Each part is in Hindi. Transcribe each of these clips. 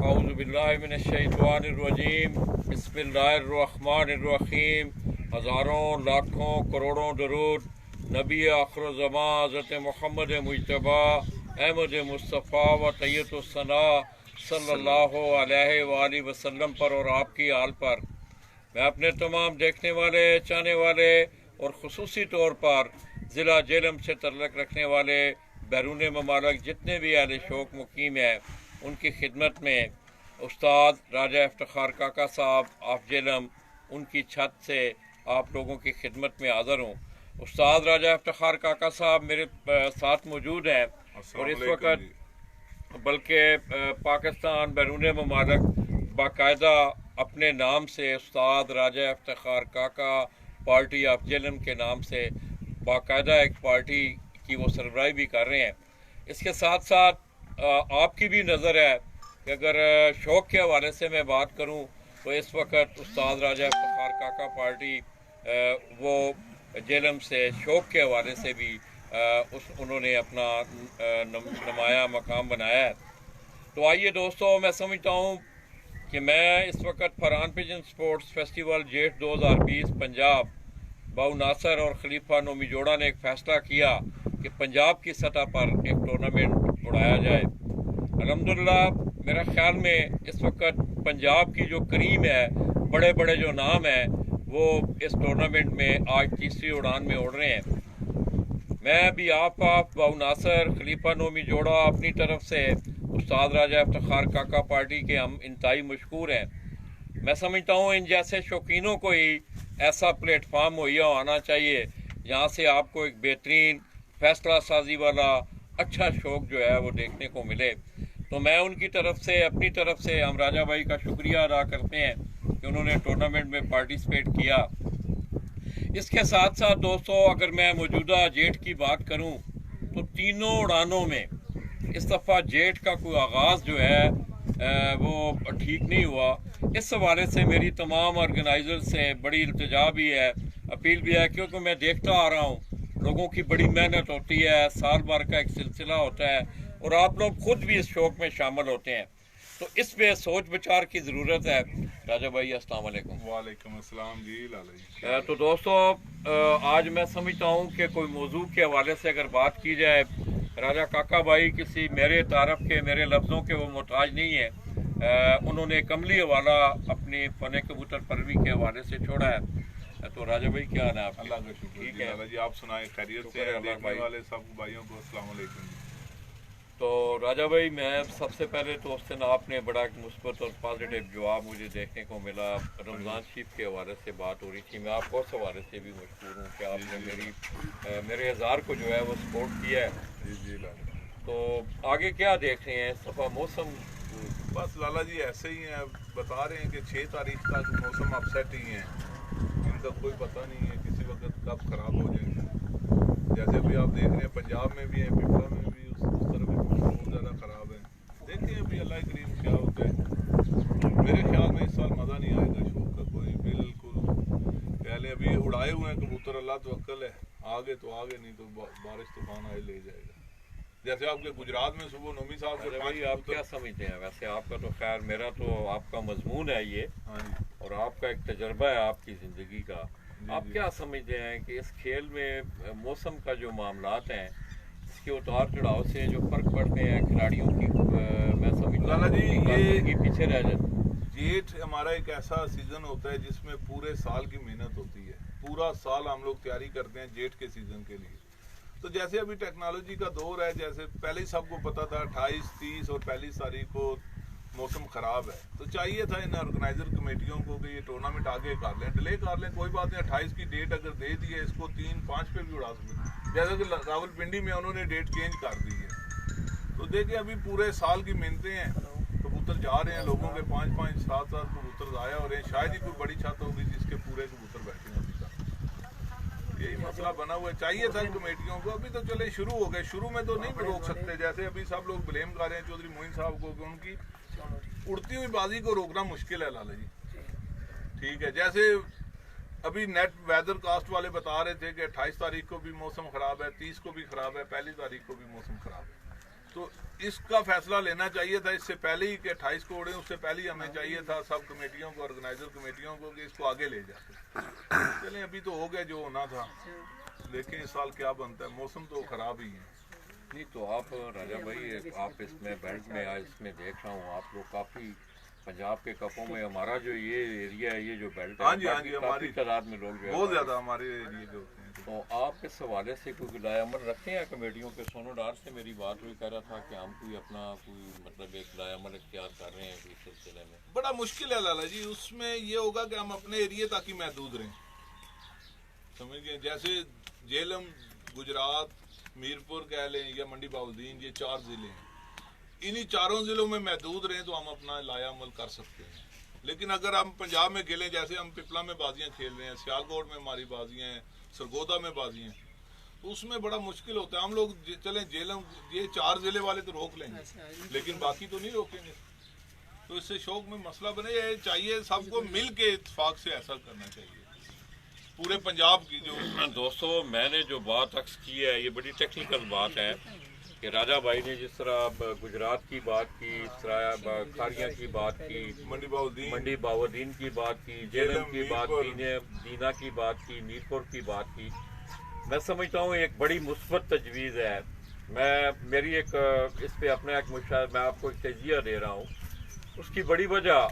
औज़ुबिल्लाहिमिनश्शैतानिर्रजीम बिस्मिल्लाहिर्रहमानिर्रहीम। हज़ारों लाखों करोड़ों दरूद नबी आखिरुज़्ज़मां हज़रत मोहम्मद मुज्तबा अहमद मुस्तफ़ा व तैय्यतुस्सना सल्लल्लाहु अलैहि वालैहि वसल्लम पर और आपकी आल पर। मैं अपने तमाम देखने वाले, चाहने वाले और ख़ुसूसी तौर पर ज़िला जेलम से तल्लुक़ रखने वाले बैरून ममालिक जितने भी अहले शौक़ मुकीम हैं, उनकी खिदमत में उस्ताद राजा इफ्तिखार काका साहब ऑफ जेलम, उनकी छत से आप लोगों की खिदमत में हाज़िर हूँ। उस्ताद राजा इफ्तिखार काका साहब मेरे साथ मौजूद हैं और इस वक्त बल्कि पाकिस्तान बैरून ममालिक बाकायदा अपने नाम से उस्ताद राजा इफ्तिखार काका पार्टी ऑफ जेलम के नाम से बाकायदा एक पार्टी की वो सरबराही भी कर रहे हैं। इसके साथ साथ आपकी भी नज़र है कि अगर शौक़ के हवाले से मैं बात करूं तो इस वक्त उस्ताद राजा इफ्तिखार काका पार्टी वो जेलम से शौक़ के हवाले से भी उन्होंने अपना नुमाया मकाम बनाया है। तो आइए दोस्तों, मैं समझता हूँ कि मैं इस वक्त फरहान पिजन स्पोर्ट्स फेस्टिवल जेठ 2020 पंजाब बाऊ नासर और खलीफा नोमी जोड़ा ने एक फ़ैसला किया कि पंजाब की सतह पर एक टूर्नामेंट उड़ाया जाए। अल्हम्दुलिल्लाह मेरा ख्याल में इस वक्त पंजाब की जो करीम है, बड़े बड़े जो नाम हैं, वो इस टूर्नामेंट में आज तीसरी उड़ान में उड़ रहे हैं। मैं भी आप बाऊ नासर खलीफा नोमी जोड़ा अपनी तरफ से उस्ताद राजा इफ्तिखार काका पार्टी के हम इंतहाई मशकूर हैं। मैं समझता हूँ इन जैसे शौकीनों को ही ऐसा प्लेटफार्म मुहैया आना चाहिए जहाँ से आपको एक बेहतरीन फैसला साजी वाला अच्छा शौक़ जो है वो देखने को मिले। तो मैं उनकी तरफ से, अपनी तरफ से हम राजा भाई का शुक्रिया अदा करते हैं कि उन्होंने टूर्नामेंट में पार्टिसिपेट किया। इसके साथ साथ दोस्तों, अगर मैं मौजूदा जेठ की बात करूं तो तीनों उड़ानों में इस दफ़ा जेठ का कोई आगाज़ जो है वो ठीक नहीं हुआ। इस हवाले से मेरी तमाम ऑर्गेनाइज़र से बड़ी इल्तिजा भी है, अपील भी है, क्योंकि मैं देखता आ रहा हूँ लोगों की बड़ी मेहनत होती है, साल भर का एक सिलसिला होता है और आप लोग खुद भी इस शौक़ में शामिल होते हैं, तो इस पे सोच विचार की ज़रूरत है। राजा भाई अस्सलाम वालेकुम। वालेकुम अस्सलाम जी। तो दोस्तों, आज मैं समझता हूँ कि कोई मौजू के हवाले से अगर बात की जाए, राजा काका भाई किसी मेरे तारफ़ के, मेरे लफ्ज़ों के वो मोहताज नहीं है। उन्होंने कमली हवाला अपनी फ़न कबूतर परवी के हवाले से छोड़ा है। तो राजा भाई क्या है आप? अल्लाह का शुक्र। ठीक है जी, आप सुनाए खैरियत से? देखने वाले सब भाइयों को अस्सलाम वालेकुम। तो राजा भाई, मैं सबसे पहले तो उस दिन आपने बड़ा एक मुस्बत और पॉजिटिव जवाब मुझे देखने को मिला। रमज़ान शरीफ के हवाले से बात हो रही थी, मैं आपको उस हवाले से भी मशहूर हूँ कि आपने मेरे इज़हार को जो है वो सपोर्ट किया है। जी। तो आगे क्या देख रहे हैं इस दफ़ा मौसम? बस लाला जी ऐसे ही हैं, बता रहे हैं कि 6 तारीख तक मौसम अपसेट ही है, इनका कोई पता नहीं है किसी वक्त कब ख़राब हो जाएंगे। जैसे अभी आप देख रहे हैं पंजाब में भी है, पिपला में भी उस तरफ बहुत ज़्यादा ख़राब है। देखते हैं अभी अल्लाह करीम क्या होता है। मेरे ख्याल में इस साल मज़ा नहीं आएगा शौक़ का कोई, बिल्कुल। पहले अभी उड़ाए हुए हैं कबूतर, अल्लाह तवक्कल है, आगे तो आगे, नहीं तो बारिश तूफान आए ले जाएगा। जैसे आपके गुजरात में सुबह नोमी साहब से भाई आप क्या समझते हैं? वैसे आपका तो खैर, मेरा तो आपका मजमून है ये, हाँ जी, और आपका एक तजर्बा है आपकी ज़िंदगी का। आप क्या समझते हैं कि इस खेल में मौसम का जो मामलात हैं, इसके उतार चढ़ाव से जो फ़र्क पड़ते हैं खिलाड़ियों की, मैं समझता हूँ जी ये पीछे रह जाते। जेठ हमारा एक ऐसा सीज़न होता है जिसमें पूरे साल की मेहनत होती है। पूरा साल हम लोग तैयारी करते हैं जेठ के सीज़न के लिए। तो जैसे अभी टेक्नोलॉजी का दौर है, जैसे पहले ही सबको पता था 28, 30 और 1 तारीख को मौसम ख़राब है, तो चाहिए था इन ऑर्गेनाइजर कमेटियों को कि ये टूर्नामेंट आगे कर लें, डिले कर लें, कोई बात नहीं। 28 की डेट अगर दे दी है, इसको 3, 5 पे भी उड़ा सकते। जैसे कि रावलपिंडी में उन्होंने डेट चेंज कर दी है। तो देखिए अभी पूरे साल की मेहनतें हैं, कबूतर जा रहे हैं, लोगों के 5-5, 7-7 कबूतर ज़ाया हो रहे हैं। शायद ही कोई बड़ी छत होगी जिसके पूरे कबूतर बैठे हैं। यही मसला बना हुआ है। चाहिए था कमेटियों को, अभी तो चले शुरू हो गए, शुरू में तो नहीं रोक सकते। जैसे अभी सब लोग ब्लेम कर रहे हैं चौधरी मोइन साहब को कि उनकी उड़ती हुई बाजी को रोकना मुश्किल है लाला जी। ठीक है, जैसे अभी नेट वेदर कास्ट वाले बता रहे थे कि 28 तारीख को भी मौसम ख़राब है, 30 को भी ख़राब है, 1 तारीख को भी मौसम ख़राब है। तो इसका फैसला लेना चाहिए था इससे पहले ही कि 28 को उड़े, उससे पहले ही हमें चाहिए था सब कमेटियों को, ऑर्गेनाइजर कमेटियों को, कि इसको आगे ले जाते। चलें अभी तो हो गया जो होना था, लेकिन इस साल क्या बनता है, मौसम तो खराब ही है। नहीं तो आप राजा भाई, आप इसमें बेल्ट में इसमें देख रहा हूँ आप लोग काफ़ी पंजाब के कपों में, हमारा जो ये एरिया है, ये जो बेल्ट है, हाँ जी हमारी तादाद में लोग बहुत ज़्यादा हमारे एरिए के होते हैं। तो आप इस हवाले से कोई लायामल रखते हैं कमेटियों के? सोनू डार से मेरी बात हुई, कह रहा था कि हम कोई अपना कोई मतलब एक लायामल इख्तियार कर रहे हैं इस सिलसिले में। बड़ा मुश्किल है लाला जी, उसमें ये होगा कि हम अपने एरिए तक ही महदूद रहें, समझ गए। जैसे झेलम, गुजरात, मीरपुर कह लें या मंडी बाउद्दीन, ये 4 ज़िले हैं, इन्हीं 4 ज़िलों में महदूद रहें तो हम अपना लायामल कर सकते हैं। लेकिन अगर हम पंजाब में खेलें, जैसे हम पिपला में बाजियाँ खेल रहे हैं, सियालकोट में हमारी बाजियाँ हैं, सरगोदा में बाजियाँ हैं, तो उसमें बड़ा मुश्किल होता है। हम लोग चलें झेलम, ये 4 ज़िले वाले तो रोक लेंगे, लेकिन बाकी तो नहीं रोकेंगे। तो इससे शौक में मसला बने, ये चाहिए सबको मिल के इत्तेफाक से ऐसा करना चाहिए पूरे पंजाब की। जो दोस्तों मैंने जो बात अक्स की है, ये बड़ी टेक्निकल बात है कि राजा भाई ने जिस तरह गुजरात की बात की, इस तरह खारिया की बात की, मंडी बाउद्दीन की बात की, झेलम की बात की, दीना की बात की, मीरपुर की बात की, मैं समझता हूँ एक बड़ी मुस्बत तजवीज़ है। मेरी एक इस पे अपना एक मुशाहिदा, मैं आपको एक तजिया दे रहा हूँ। उसकी बड़ी वजह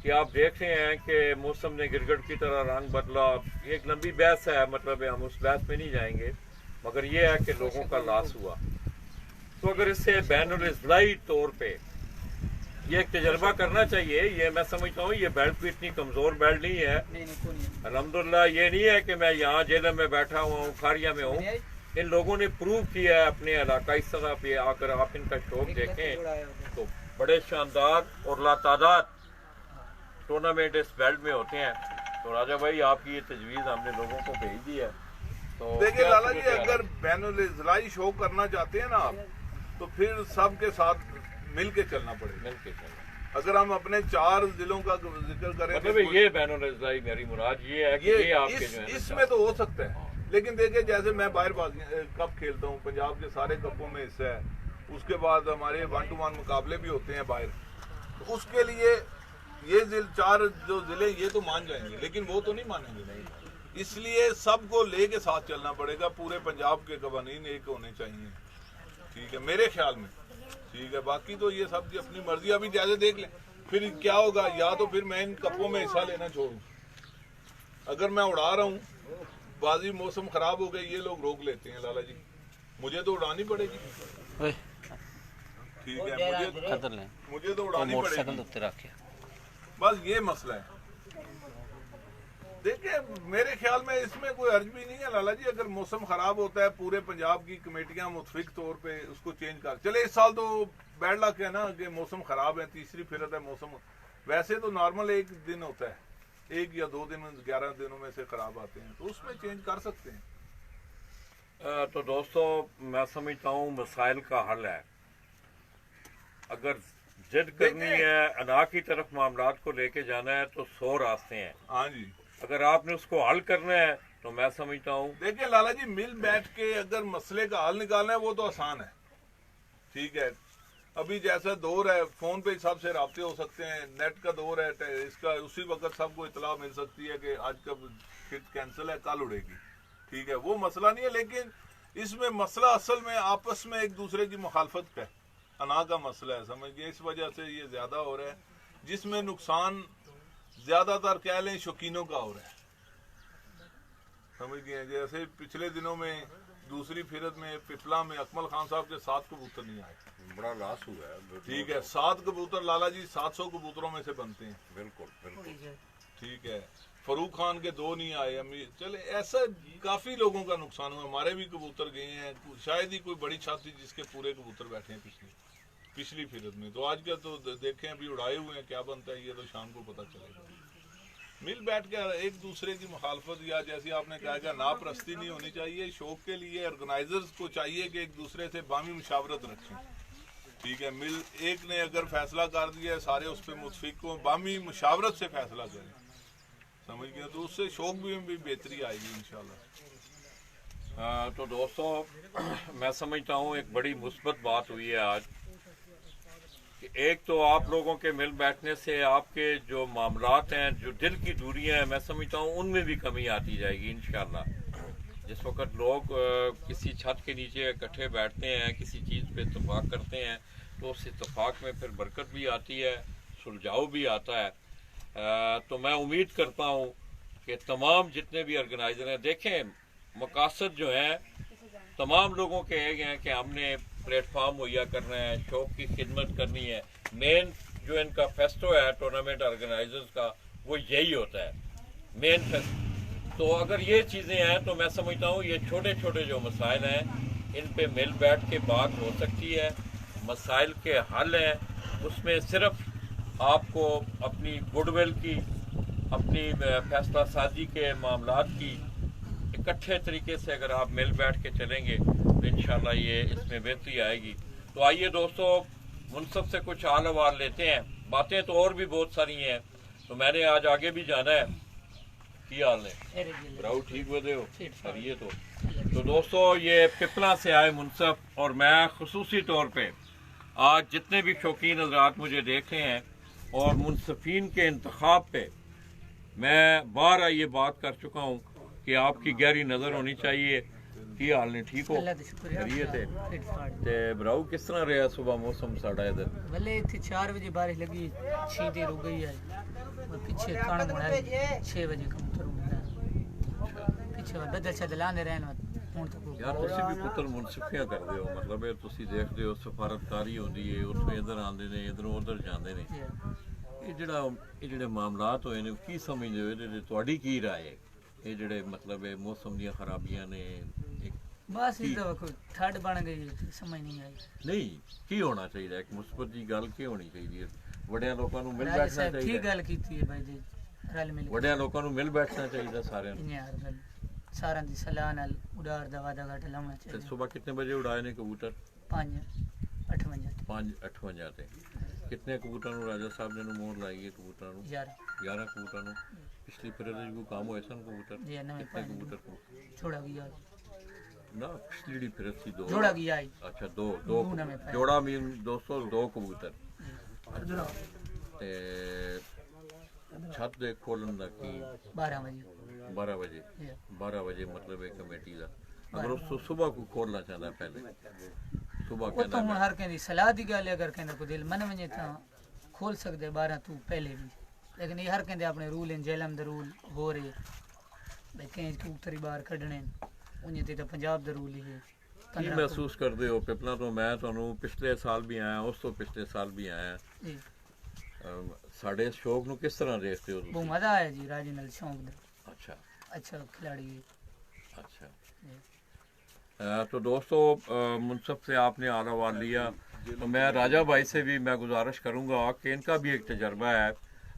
कि आप देख रहे हैं कि मौसम ने गिरगिट की तरह रंग बदला। एक लंबी बहस है, मतलब हम उस बहस में नहीं जाएंगे, मगर ये है कि लोगों का लॉस हुआ। तो अगर इससे बैनुल-अज़लाई तौर पे ये एक तजर्बा करना चाहिए। ये मैं समझता हूँ ये बेल्ट भी इतनी कमज़ोर बेल्ट नहीं है, अल्हम्दुलिल्लाह। ये नहीं है कि मैं यहाँ जेलम में बैठा हुआ हूँ, खारिया में हूँ। इन लोगों ने प्रूव किया है अपने इलाकाई सतह पे आकर, आप इनका शौक देखें तो बड़े शानदार और लातादाद टूर्नामेंट इस बेल्ट में होते हैं। तो राजा भाई आपकी ये तजवीज़ हमने लोगों को भेज दी है। तो देखिए लाला जी, अगर बैनुल-अज़लाई शो करना चाहते हैं ना आप, तो फिर सबके साथ मिल के चलना पड़ेगा। अगर हम अपने 4 जिलों का जिक्र करें, मतलब ये बैनुल-अज़लाई मेरी मुराद ये है कि ये आपके जो है इसमें तो हो सकता है। लेकिन देखिए जैसे मैं बाहर कप खेलता हूँ, पंजाब के सारे कपों में हिस्सा है, उसके बाद हमारे 1-to-1 मुकाबले भी होते हैं बाहर, तो उसके लिए ये 4 जो जिले ये तो मान जाएंगे, लेकिन वो तो नहीं मानेंगे। इसलिए सबको लेके साथ चलना पड़ेगा। पूरे पंजाब के कवानीन एक होने चाहिए, ठीक है, मेरे ख्याल में, ठीक है। बाकी तो ये सब की अपनी मर्जी। अभी जैसे देख लें फिर क्या होगा, या तो फिर मैं इन कपों में हिस्सा लेना छोड़ूं। अगर मैं उड़ा रहा हूँ, बाजी मौसम खराब हो गई, ये लोग रोक लेते हैं लाला जी, मुझे तो उड़ानी पड़ेगी, ठीक है, मुझे तो उड़ानी पड़ेगी। बस ये मसला है। देखिए मेरे ख्याल में इसमें कोई अर्ज भी नहीं है लाला जी। अगर मौसम खराब होता है, पूरे पंजाब की कमेटियां मुतफिक तौर पे उसको चेंज कर, चले इस साल तो बैड लक है ना कि मौसम खराब है, तीसरी फिरत है मौसम। वैसे तो नॉर्मल 1 दिन होता है, 1 या 2 दिन 11 दिनों में से खराब आते हैं, तो उसमें चेंज कर सकते हैं। तो दोस्तों मैं समझता हूँ मसाइल का हल है। अगर जिद करनी है, अना की तरफ मामलात को लेके जाना है, तो 100 रास्ते हैं। हाँ जी, अगर आपने उसको हल करना है तो मैं समझता हूँ, देखिए लाला जी, मिल बैठ के अगर मसले का हल निकालना है वो तो आसान है, ठीक है। अभी जैसा दौर है, फोन पे सबसे राब्ते हो सकते हैं, नेट का दौर है, इसका उसी वक्त सबको इतला मिल सकती है कि आज का फिर कैंसिल है, कल उड़ेगी, ठीक है, वो मसला नहीं है। लेकिन इसमें मसला असल में आपस में एक दूसरे की मुखालफत का है, अना का मसला है, समझ गए। इस वजह से ये ज्यादा हो रहा है, जिसमें नुकसान ज्यादातर कह लें शौकीनों का हो रहा है, समझ गए। जैसे पिछले दिनों में दूसरी फिरत में पिपला में अकमल खान साहब के 7 कबूतर नहीं आए, बड़ा लॉस हुआ है, ठीक है। 7 कबूतर लाला जी 700 कबूतरों में से बनते हैं, बिल्कुल बिल्कुल, ठीक है। फरूक खान के 2 नहीं आए, अमीर, चले ऐसा काफी लोगों का नुकसान हुआ। हमारे भी कबूतर गए हैं, शायद ही कोई बड़ी छाती जिसके पूरे कबूतर बैठे हैं पिछली फिरत में। तो आज का तो देखें अभी उड़ाए हुए हैं, क्या बनता है ये तो शाम को पता चलेगा। मिल बैठ के एक दूसरे की मुखालफत, या जैसे आपने कहा कि नापरस्ती नहीं होनी चाहिए। शौक के लिए ऑर्गेनाइजर्स को चाहिए कि एक दूसरे से बामी मुशावरत रखें, ठीक है। मिल एक ने अगर फैसला कर दिया है, सारे उस पर मुतफिक को बामी मुशावरत से फैसला करें, समझ गए, तो उससे शौक भी बेहतरी आएगी इंशाल्लाह। तो दोस्तों मैं समझता हूँ एक बड़ी मुस्बत बात हुई है आज कि एक तो आप लोगों के मिल बैठने से आपके जो मामलात हैं, जो दिल की दूरियां हैं, मैं समझता हूँ उनमें भी कमी आती जाएगी इंशाल्लाह। जिस वक्त लोग किसी छत के नीचे इकट्ठे बैठते हैं, किसी चीज़ पे इत्तफाक करते हैं, तो उस इत्तफाक में फिर बरकत भी आती है, सुलझाव भी आता है। तो मैं उम्मीद करता हूँ कि तमाम जितने भी ऑर्गेनाइज़र हैं, देखें मकासद जो हैं तमाम लोगों के एक हैं कि हमने प्लेटफार्म मुहैया करना है, शौक की खिदमत करनी है। मेन जो इनका फेस्टो है टूर्नामेंट ऑर्गेनाइजर्स का, वो यही होता है मेन फेस्ट। तो अगर ये चीज़ें हैं तो मैं समझता हूँ ये छोटे छोटे जो मसाइल हैं इन पे मिल बैठ के बात हो सकती है। मसाइल के हल हैं, उसमें सिर्फ आपको अपनी गुडविल की, अपनी फैसला साजी के मामलात की इकट्ठे तरीके से अगर आप मिल बैठ के चलेंगे तो इंशाल्लाह ये इसमें बेहतरी आएगी। तो आइए दोस्तों मुनसफ से कुछ हाल अहवाल लेते हैं। बातें तो और भी बहुत सारी हैं, तो मैंने आज आगे भी जाना है। की हाल है ब्राउ, ठीक बदे हो? ये तो दोस्तों ये पिपला से आए मुनसफ, और मैं खुसूसी तौर पे आज जितने भी शौकीन हजरात मुझे देख रहे हैं और मुनसफीन के इंतखाब पे मैं बार ये बात कर चुका हूँ कि आपकी गहरी नज़र होनी चाहिए। की हाल ने ठीक हो? ते ब्राउ किस तरह रहा सुबह मौसम साड़ा इधर? भले इतने 4 बजे बारिश लगी, 6 देर हो गई है। पीछे खाना बनाया 6 बजे कबूतर पीछे बदल छदल आने रहन यार तुसी भी पुत्र मुनसिफियां करदे हो, मतलब है तुसी देखदे हो सफारतकारी होंदी है, उत्थों इधर आंदे ने, इधरों उधर जांदे ने। ये जेड़े मामलात होए ने की समझदे हो, इहदे तुहाडी की राय है? ये जेड़े मतलब है मौसम दी खराबियां ने, बस ये तो ठंड बन गई, समझ नहीं आई। नहीं की होना चाहिए? एक मुस्बत जी गल की होनी चाहिए? वड्डियां लोकां नूं मिल बैठना चाहिए। ठीक गल कीती है भाई जी, रल मिल वड्डियां लोकां नूं मिल बैठना चाहिए सारे नूं। यार सारा दी सलाह नाल उड़ार दा वादा घाट लाना चाहिए। सुबह कितने बजे उड़ाए ने कबूतर? 5:58 ते कितने कबूतर नूं राजा साहब ने मोहर लाई है? कबूतर नूं 11 कबूतर नूं। पिछली फिर को काम होए सन कबूतर? कितने कबूतर को छोड़ा गया ना? पिछली फिर सी 2 जोड़ा गया। अच्छा दो जोड़ा मीन 202 कबूतर। अच्छा ते छत दे खोलन दा की 12 बजे मतलब एक कमेटी दा अगर उस सुबह को खोलना चाहता है पहले सुबह वो तो हर कहंदी सलाह दी गल, अगर कहंदा को दिल मन वने ता खोल सकदे 12 तू पहले भी, लेकिन ये हर कहंदे अपने rule in Jhelum they rule हो रहे भाई कहीं कबूतर बाहर कढने उन्हें ते पंजाब दे रूल ही है। की महसूस करदे हो? पिपला तो मैं तुहानू पिछले साल भी आया, उस तो पिछले साल भी आया, साढ़े शौक नू किस तरह देखते हो? बहुत मजा आया जी, राजी नाल शौक दा। अच्छा खिलाड़ी है। अच्छा तो दोस्तों मुनसफ से आपने आला लिया, तो मैं राजा भाई से भी मैं गुजारिश करूंगा कि इनका भी एक तजर्बा है।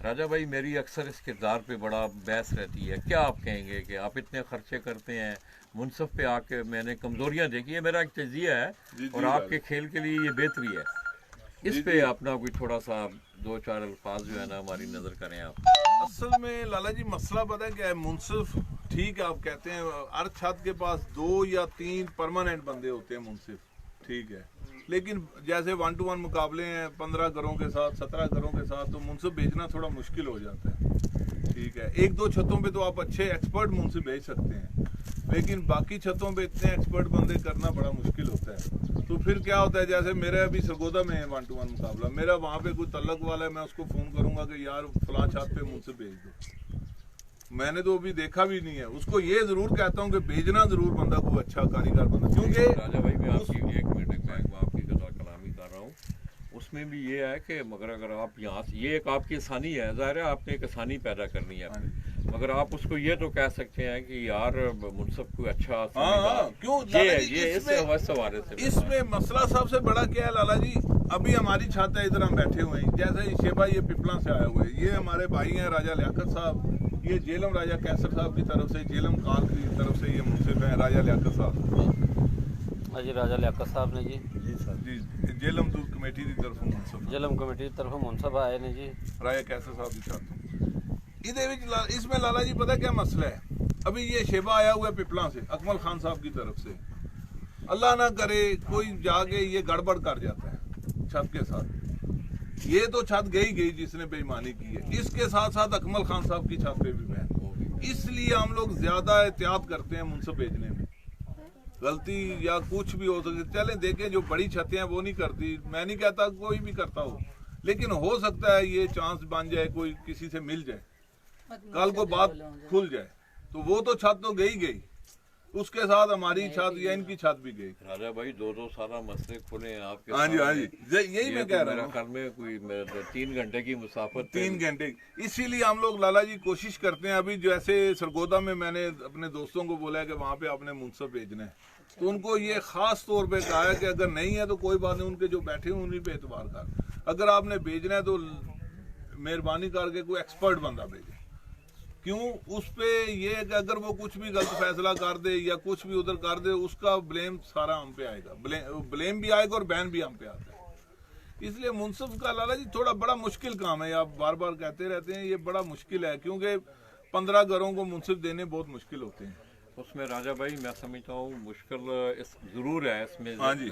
राजा भाई मेरी अक्सर इस किरदार पे बड़ा बहस रहती है, क्या आप कहेंगे कि आप इतने खर्चे करते हैं, मुनसफ पे आके मैंने कमजोरियां देखी है, मेरा एक तजिया है और आपके खेल के लिए ये बेहतरी है, इस पे अपना कोई थोड़ा सा 2-4 अल्फाज जो है ना हमारी नजर करें आप। असल में लाला जी मसला पता क्या है, मुनसिफ ठीक है आप कहते हैं हर छत के पास 2 या 3 परमानेंट बंदे होते हैं मुनसिफ, ठीक है, लेकिन जैसे 1-to-1 मुकाबले हैं 15 घरों के साथ 17 घरों के साथ, तो मुनसिफ भेजना थोड़ा मुश्किल हो जाता है, ठीक है। 1-2 छतों पे तो आप अच्छे एक्सपर्ट मुनसिफ भेज सकते हैं, लेकिन बाकी छतों पे इतने एक्सपर्ट बंदे करना बड़ा मुश्किल होता है। तो फिर क्या होता है, जैसे मेरा अभी सरगोदा में है 1-to-1 मुकाबला, मेरा वहाँ पे कोई तल्लक वाला है, मैं उसको फ़ोन करूँगा कि यार फलां छत पे मुझसे भेज दो, मैंने तो अभी देखा भी नहीं है, उसको ये ज़रूर कहता हूँ कि भेजना ज़रूर बंदा कोई अच्छा कारीगर बंदा, क्योंकि राजा भाई मैं आपकी एक मिनट मैं आपकी कलामी कर रहा हूँ, उसमें भी ये है कि मगर अगर आप यहाँ से ये एक आपकी आसानी है, ज़ाहिर है आपने एक आसानी पैदा करनी है, मगर आप उसको ये तो कह सकते हैं कि यार मुनसफ कोई अच्छा क्यों ये इस हवाले से इसमें मसला सबसे बड़ा क्या है लाला जी, अभी हमारी छत है, इधर हम बैठे हुए हैं, जैसे शेबा ये पिपला से आए हुए हैं, ये हमारे भाई हैं राजा लियाकत साहब, ये जेलम राजा कैसर साहब की तरफ से, जेलम काल की तरफ से ये मुनसिफ है राजा लियाकत साहब। जी राजा लियाकत साहब ने जी सर जी जेलम दूर कमेटी की तरफ मुनसिफ, जेलम कमेटी की तरफ मुनसिफ आए ने जी राजा कैसर साहब की छत। इसमें लाला जी पता क्या मसला है, अभी ये शेबा आया हुआ है पिपला से, अकमल खान साहब की तरफ से। अल्लाह ना करे कोई जाके ये गड़बड़ कर जाता है छत के साथ। ये तो छत गई जिसने बेईमानी की है, इसके साथ साथ अकमल खान साहब की छत पे भी बैन। इसलिए हम लोग ज्यादा एहतियात करते हैं मुनसब भेजने में। गलती या कुछ भी हो सकती, चले देखें जो बड़ी छतें हैं वो नहीं करती, मैं नहीं कहता कोई भी करता हो, लेकिन हो सकता है ये चांस बन जाए, कोई किसी से मिल जाए, कल को बात खुल जाए। तो वो तो छत तो गई, उसके साथ हमारी छत या इनकी छत भी गई। राजा भाई 2-2 सारा मसले खुले हैं आपके। हाँ जी, हाँ जी, यही मैं कह रहा हूँ। ख्याल में कोई 3 घंटे की मुसाफत, 3 घंटे। इसीलिए हम लोग लाला जी कोशिश करते हैं। अभी जैसे सरगोदा में मैंने अपने दोस्तों को बोला है कि वहाँ पे आपने मुनसब भेजना है, तो उनको ये खास तौर पे कहा है कि अगर नहीं है तो कोई बात नहीं, उनके जो बैठे हैं उन्हीं पे एतबार कर। अगर आपने भेजना है तो मेहरबानी करके कोई एक्सपर्ट बंदा भेजे। क्यों? उस पे ये है कि अगर वो कुछ भी गलत फैसला कर दे या कुछ भी उधर कर दे, उसका ब्लेम सारा हम पे आएगा, ब्लेम भी आएगा और बैन भी हम पे आता है। इसलिए मुनसिफ का लाला जी थोड़ा बड़ा मुश्किल काम है, आप बार बार कहते रहते हैं, ये बड़ा मुश्किल है, क्योंकि 15 घरों को मुनसिफ देने बहुत मुश्किल होते हैं। उसमें राजा भाई मैं समझता हूँ मुश्किल जरूर है इसमें। हाँ जी।